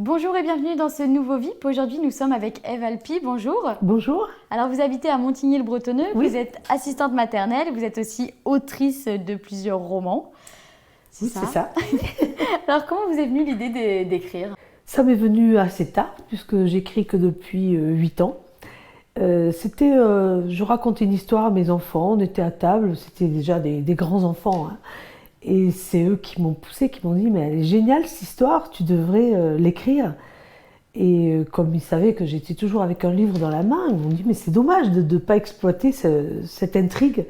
Bonjour et bienvenue dans ce nouveau VIP. Aujourd'hui, nous sommes avec Ève Alpi. Bonjour. Bonjour. Alors, vous habitez à Montigny-le-Bretonneux. Oui. Vous êtes assistante maternelle. Vous êtes aussi autrice de plusieurs romans. Oui, c'est ça. Alors, comment vous est venue l'idée d'écrire? Ça m'est venu assez tard, puisque j'écris que depuis 8 ans. Je racontais une histoire à mes enfants, on était à table, c'était déjà des grands enfants. Hein. Et c'est eux qui m'ont poussé, qui m'ont dit « mais elle est géniale cette histoire, tu devrais l'écrire ». Et comme ils savaient que j'étais toujours avec un livre dans la main, ils m'ont dit « mais c'est dommage de ne pas exploiter cette intrigue ».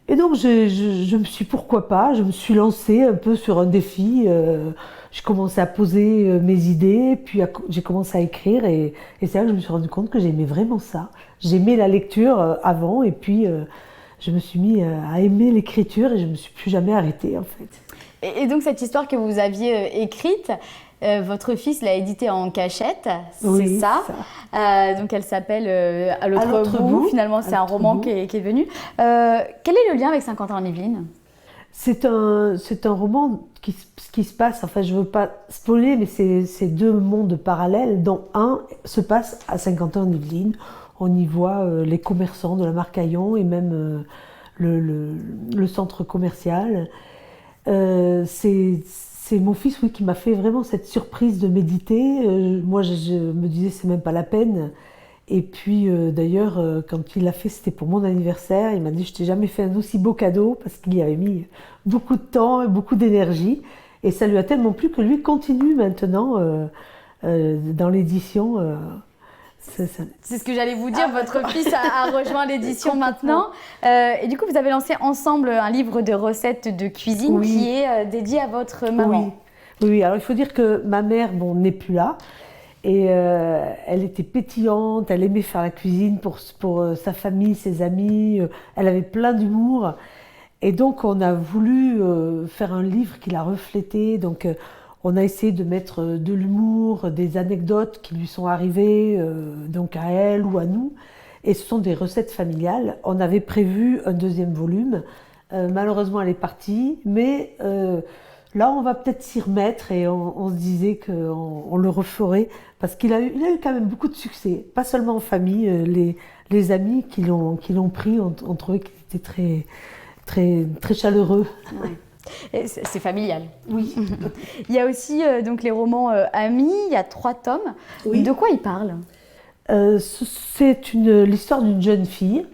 Et donc je me suis, pourquoi pas, je me suis lancée un peu sur un défi. J'ai commencé à poser mes idées, puis j'ai commencé à écrire et c'est là que je me suis rendu compte que j'aimais vraiment ça. J'aimais la lecture avant et puis je me suis mis à aimer l'écriture et je ne me suis plus jamais arrêtée en fait. Et donc cette histoire que vous aviez écrite, votre fils l'a éditée en cachette, c'est Oui, ça. ça. Donc elle s'appelle À l'autre bout. Finalement, c'est un roman qui est venu. Quel est le lien avec 50 ans en Yvelines? C'est un roman qui se passe, enfin je ne veux pas spoiler, mais c'est deux mondes parallèles, dont un se passe à 50 ans en Yvelines. On y voit les commerçants de la Marcaillon et même le centre commercial. C'est mon fils qui m'a fait vraiment cette surprise de méditer. Moi je me disais c'est même pas la peine. Et puis d'ailleurs, quand il l'a fait, c'était pour mon anniversaire. Il m'a dit « je t'ai jamais fait un aussi beau cadeau » parce qu'il y avait mis beaucoup de temps et beaucoup d'énergie. Et ça lui a tellement plu que lui continue maintenant dans l'édition. C'est ce que j'allais vous dire, votre fils a rejoint l'édition maintenant. Et du coup, vous avez lancé ensemble un livre de recettes de cuisine qui est dédié à votre maman. Oui, alors il faut dire que ma mère n'est plus là. Et elle était pétillante, elle aimait faire la cuisine pour sa famille, ses amis, elle avait plein d'humour. Et donc on a voulu faire un livre qui la reflétait, donc on a essayé de mettre de l'humour, des anecdotes qui lui sont arrivées, donc à elle ou à nous. Et ce sont des recettes familiales. On avait prévu un deuxième volume, malheureusement elle est partie, mais là, on va peut-être s'y remettre et on se disait qu'on le referait parce qu'il a eu quand même beaucoup de succès, pas seulement en famille. Les amis qui l'ont pris ont trouvé qu'il était très, très, très chaleureux. Ouais. C'est familial. Oui. Il y a aussi donc les romans Amis, il y a 3 tomes. Oui. De quoi ils parlent? C'est l'histoire d'une jeune fille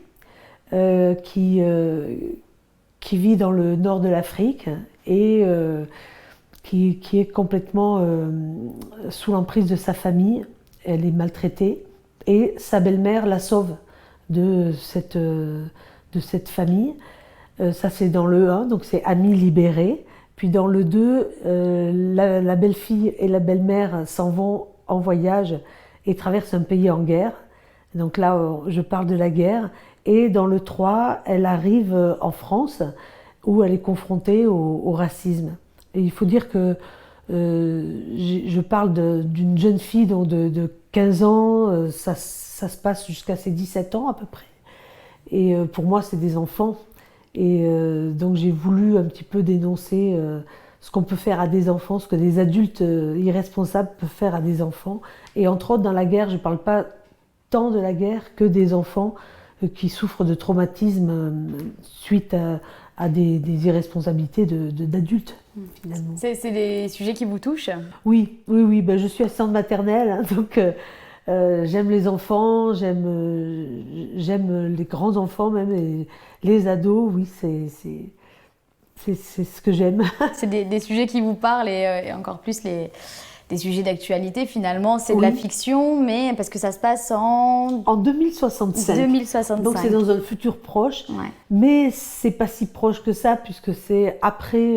qui vit dans le nord de l'Afrique et qui est complètement sous l'emprise de sa famille. Elle est maltraitée et sa belle-mère la sauve de cette famille. Ça c'est dans le 1, donc c'est Amis libérée. Puis dans le 2, la belle-fille et la belle-mère s'en vont en voyage et traversent un pays en guerre. Donc là, je parle de la guerre. Et dans le 3, elle arrive en France où elle est confrontée au racisme. Et il faut dire que je parle d'une jeune fille de 15 ans, ça se passe jusqu'à ses 17 ans à peu près. Et pour moi, c'est des enfants. Et donc j'ai voulu un petit peu dénoncer ce qu'on peut faire à des enfants, ce que des adultes irresponsables peuvent faire à des enfants. Et entre autres, dans la guerre, je ne parle pas tant de la guerre que des enfants qui souffrent de traumatisme suite à des irresponsabilités d'adultes, finalement. C'est des sujets qui vous touchent? Oui. Ben, je suis assistante maternelle, hein, donc j'aime les enfants, j'aime les grands enfants même, et les ados, oui, c'est ce que j'aime. C'est des sujets qui vous parlent et encore plus des sujets d'actualité finalement. C'est de la fiction, mais parce que ça se passe en 2065. 2065. Donc c'est dans un futur proche, mais c'est pas si proche que ça puisque c'est après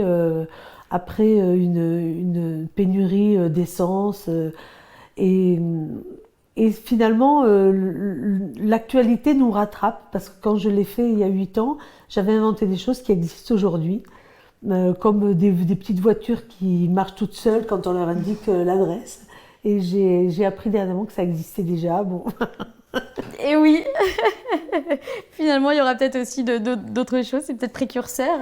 une pénurie d'essence et finalement l'actualité nous rattrape parce que quand je l'ai fait il y a 8 ans, j'avais inventé des choses qui existent aujourd'hui. Comme des petites voitures qui marchent toutes seules quand on leur indique l'adresse. Et j'ai appris dernièrement que ça existait déjà. Bon. Et oui, finalement, il y aura peut-être aussi d'autres choses, c'est peut-être précurseur.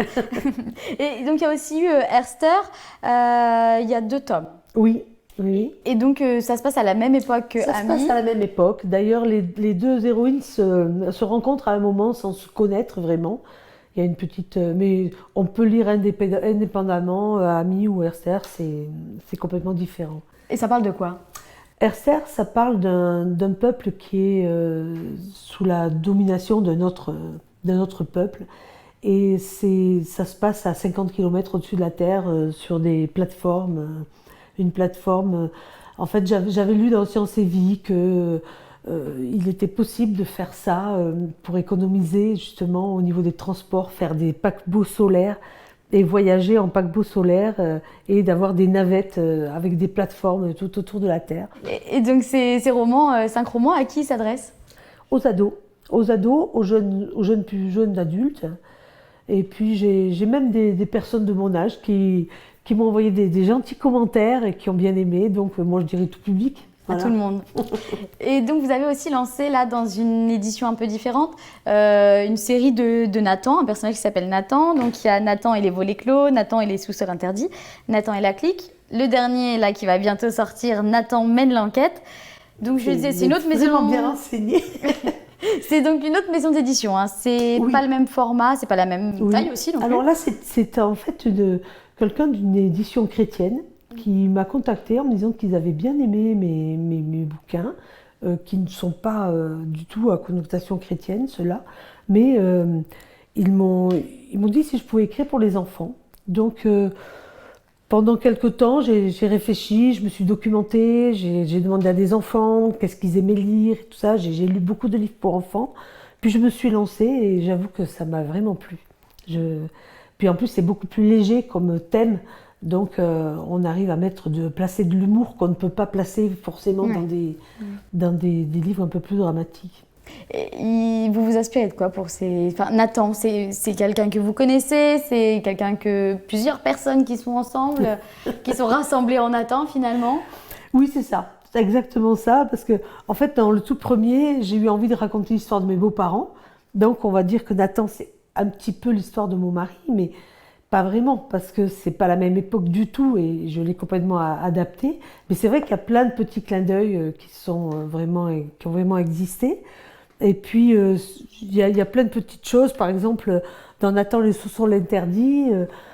Et donc, il y a aussi eu Herster, il y a 2 tomes. Oui, Oui. Et donc, ça se passe à la même époque que Ça se Ami. passe à la même époque. D'ailleurs, les deux héroïnes se rencontrent à un moment sans se connaître vraiment. Il y a une petite... mais on peut lire indépendamment, Ami ou Erster, c'est complètement différent. Et ça parle de quoi? Erster, ça parle d'un peuple qui est sous la domination d'un autre peuple. Et ça se passe à 50 km au-dessus de la Terre, sur des plateformes. Une plateforme... en fait, j'avais lu dans Science et Vie que il était possible de faire ça pour économiser justement au niveau des transports, faire des paquebots solaires et voyager en paquebot solaire et d'avoir des navettes avec des plateformes tout autour de la Terre. Et donc, ces romans, 5 romans, à qui ils s'adressent? Aux ados, aux jeunes plus jeunes adultes. Et puis j'ai même des personnes de mon âge qui m'ont envoyé des gentils commentaires et qui ont bien aimé. Donc moi je dirais tout public. À Voilà. tout le monde. Et donc, vous avez aussi lancé, là, dans une édition un peu différente, une série de Nathan, un personnage qui s'appelle Nathan. Donc, il y a Nathan et les volets clos, Nathan et les sous-sols interdits, Nathan et la clique. Le dernier, là, qui va bientôt sortir, Nathan mène l'enquête. Donc, je disais, c'est une autre maison... Vraiment bien renseigné. C'est donc une autre maison d'édition. Hein. C'est Oui. pas le même format, c'est pas la même Oui. taille aussi. Alors là, c'est en fait quelqu'un d'une édition chrétienne qui m'a contacté en me disant qu'ils avaient bien aimé mes bouquins, qui ne sont pas du tout à connotation chrétienne, ceux-là, mais ils m'ont dit si je pouvais écrire pour les enfants. Donc pendant quelque temps, j'ai réfléchi, je me suis documentée, j'ai demandé à des enfants qu'est-ce qu'ils aimaient lire, et tout ça. J'ai lu beaucoup de livres pour enfants, puis je me suis lancée et j'avoue que ça m'a vraiment plu. Puis en plus, c'est beaucoup plus léger comme thème. Donc, on arrive à placer de l'humour qu'on ne peut pas placer forcément dans des livres un peu plus dramatiques. Et vous vous inspirez de quoi pour ces... Enfin, Nathan, c'est quelqu'un que vous connaissez, c'est quelqu'un que plusieurs personnes qui sont ensemble, qui sont rassemblées en Nathan finalement. Oui, c'est ça. C'est exactement ça. Parce que, en fait, dans le tout premier, j'ai eu envie de raconter l'histoire de mes beaux-parents. Donc, on va dire que Nathan, c'est un petit peu l'histoire de mon mari, mais pas vraiment, parce que c'est pas la même époque du tout et je l'ai complètement adapté. Mais c'est vrai qu'il y a plein de petits clins d'œil qui ont vraiment existé. Et puis, il y a plein de petites choses. Par exemple, dans Nathan, les sous-sols interdits,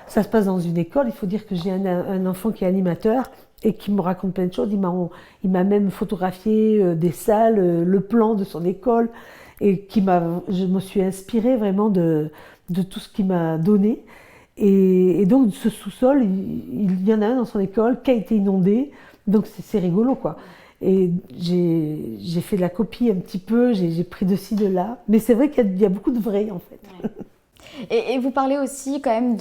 ça se passe dans une école. Il faut dire que j'ai un enfant qui est animateur et qui me raconte plein de choses. Il m'a même photographié des salles, le plan de son école. Et je me suis inspirée vraiment de tout ce qu'il m'a donné. Et donc, ce sous-sol, il y en a un dans son école qui a été inondé. Donc, c'est rigolo, quoi. Et j'ai fait de la copie un petit peu, j'ai pris de ci, de là. Mais c'est vrai qu'il y a beaucoup de vrai, en fait. Ouais. Et vous parlez aussi quand même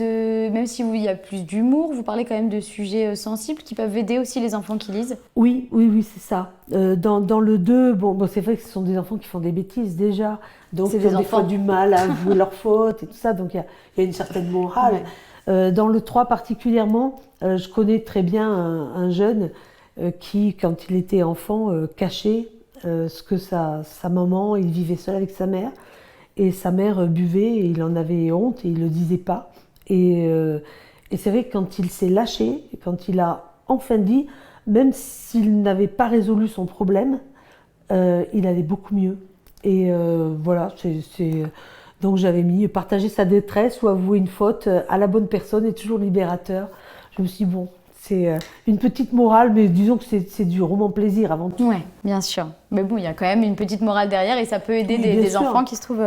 même s'il y a plus d'humour, vous parlez quand même de sujets sensibles qui peuvent aider aussi les enfants qui lisent. Oui, c'est ça. Dans le 2, bon, c'est vrai que ce sont des enfants qui font des bêtises déjà. Donc, ils ont des fois du mal à avouer leurs fautes et tout ça. Donc, il y a une certaine morale. Ouais. Dans le 3 particulièrement, je connais très bien un jeune qui, quand il était enfant, cachait ce que sa maman, il vivait seul avec sa mère. Et sa mère buvait et il en avait honte et il ne le disait pas. Et c'est vrai que quand il s'est lâché, quand il a enfin dit, même s'il n'avait pas résolu son problème, il allait beaucoup mieux. Et voilà, donc j'avais mis partager sa détresse ou avouer une faute à la bonne personne est toujours libérateur. Je me suis dit, bon, c'est une petite morale, mais disons que c'est du roman plaisir avant tout. Oui, bien sûr. Mais bon, il y a quand même une petite morale derrière et ça peut aider des enfants qui se trouvent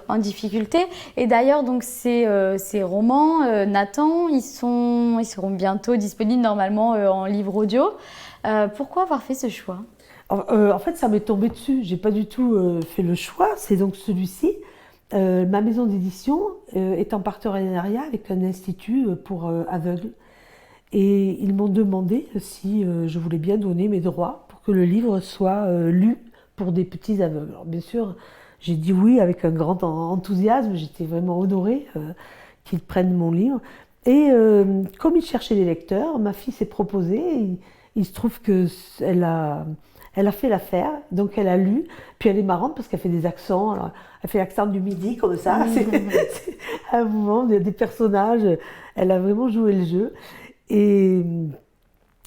en difficulté. Et d'ailleurs, donc ces romans, Nathan, ils seront bientôt disponibles normalement en livre audio. Pourquoi avoir fait ce choix ? En fait, ça m'est tombé dessus. J'ai pas du tout fait le choix. C'est donc celui-ci. Ma maison d'édition est en partenariat avec un institut pour aveugles. Et ils m'ont demandé si je voulais bien donner mes droits pour que le livre soit lu pour des petits aveugles. Alors, bien sûr, j'ai dit oui avec un grand enthousiasme. J'étais vraiment honorée qu'ils prennent mon livre. Et comme ils cherchaient des lecteurs, ma fille s'est proposée. Il se trouve qu'elle a fait l'affaire, donc elle a lu. Puis elle est marrante parce qu'elle fait des accents. Alors, elle fait l'accent du midi comme ça. C'est à un moment, il y a des personnages. Elle a vraiment joué le jeu. Et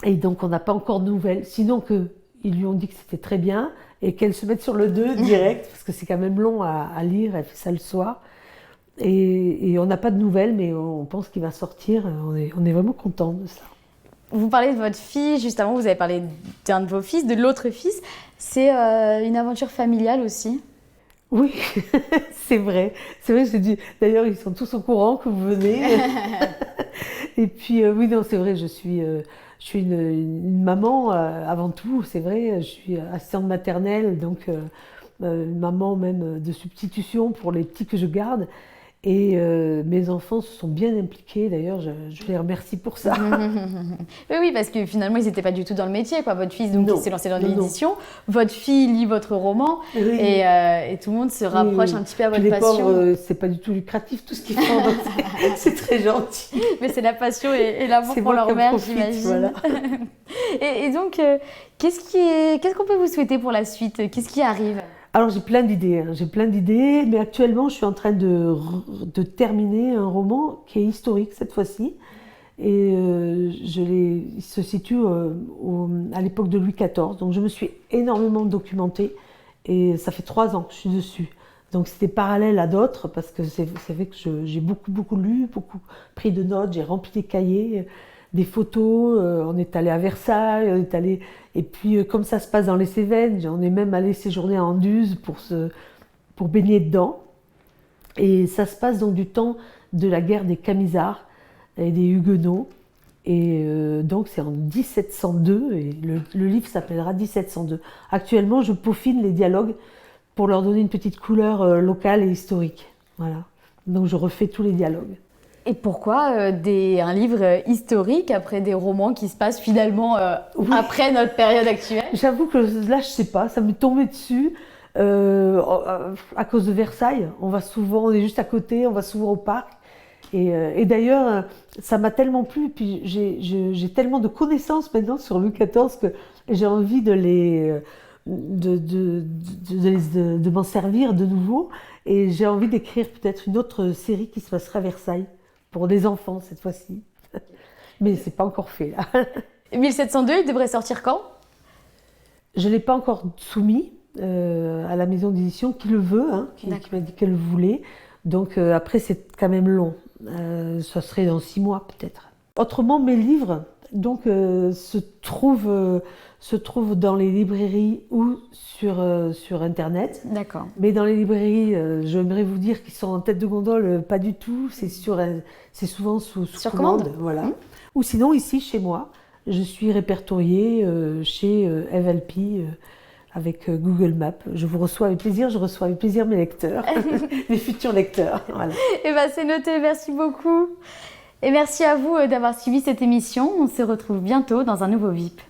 Et donc on n'a pas encore de nouvelles, sinon qu'ils lui ont dit que c'était très bien et qu'elle se mette sur le 2 direct, parce que c'est quand même long à lire, elle fait ça le soir. Et on n'a pas de nouvelles, mais on pense qu'il va sortir, on est vraiment content de ça. Vous parlez de votre fille, juste avant vous avez parlé d'un de vos fils, de l'autre fils. C'est une aventure familiale aussi. Oui, c'est vrai. C'est vrai, j'ai dit. D'ailleurs, ils sont tous au courant que vous venez. Et puis, oui, non, c'est vrai, je suis une maman avant tout, c'est vrai. Je suis assistante maternelle, donc une maman même de substitution pour les petits que je garde. Et mes enfants se sont bien impliqués, d'ailleurs, je les remercie pour ça. Oui, parce que finalement, ils n'étaient pas du tout dans le métier, quoi. Votre fils, donc, Non, il s'est lancé dans non, l'édition. Votre fille lit votre roman. Oui. Et tout le monde se rapproche Oui. un petit peu à Puis votre les passion. pauvres, c'est pas du tout lucratif tout ce qu'ils font, donc c'est très gentil. Mais c'est la passion et l'amour C'est pour moi leur qui en mère, profite, j'imagine. voilà. Et donc, qu'est-ce qu'on peut vous souhaiter pour la suite? Qu'est-ce qui arrive? Alors j'ai plein d'idées, mais actuellement je suis en train de terminer un roman qui est historique cette fois-ci. Et il se situe à l'époque de Louis XIV, donc je me suis énormément documentée et ça fait 3 ans que je suis dessus. Donc c'était parallèle à d'autres parce que c'est vrai que j'ai beaucoup lu, beaucoup pris de notes, j'ai rempli des cahiers, des photos, on est allé à Versailles, on est allé... Et puis comme ça se passe dans les Cévennes, on est même allé séjourner à Anduze pour baigner dedans. Et ça se passe donc du temps de la guerre des Camisards et des Huguenots. Et donc c'est en 1702, et le livre s'appellera 1702. Actuellement, je peaufine les dialogues pour leur donner une petite couleur locale et historique. Voilà. Donc je refais tous les dialogues. Et pourquoi un livre historique après des romans qui se passent finalement Oui. après notre période actuelle? J'avoue que là, je sais pas, ça m'est tombé dessus à cause de Versailles. On est juste à côté, on va souvent au parc. Et d'ailleurs, ça m'a tellement plu, puis j'ai tellement de connaissances maintenant sur Louis XIV que j'ai envie de m'en servir de nouveau. Et j'ai envie d'écrire peut-être une autre série qui se passera à Versailles, pour des enfants cette fois-ci. Mais c'est pas encore fait là. 1702, il devrait sortir quand? Je ne l'ai pas encore soumis à la maison d'édition qui le veut, qui m'a dit qu'elle le voulait. Donc après, c'est quand même long. Ça serait dans 6 mois peut-être. Autrement, mes livres donc, se trouvent dans les librairies ou sur Internet. D'accord. Mais dans les librairies, j'aimerais vous dire qu'ils sont en tête de gondole, pas du tout. C'est souvent sous commande. Voilà. Ou sinon, ici, chez moi, je suis répertoriée chez FLP avec Google Maps. Je vous reçois avec plaisir, je reçois avec plaisir mes lecteurs, mes futurs lecteurs. Voilà. Et bien, c'est noté, merci beaucoup. Et merci à vous d'avoir suivi cette émission. On se retrouve bientôt dans un nouveau VIP.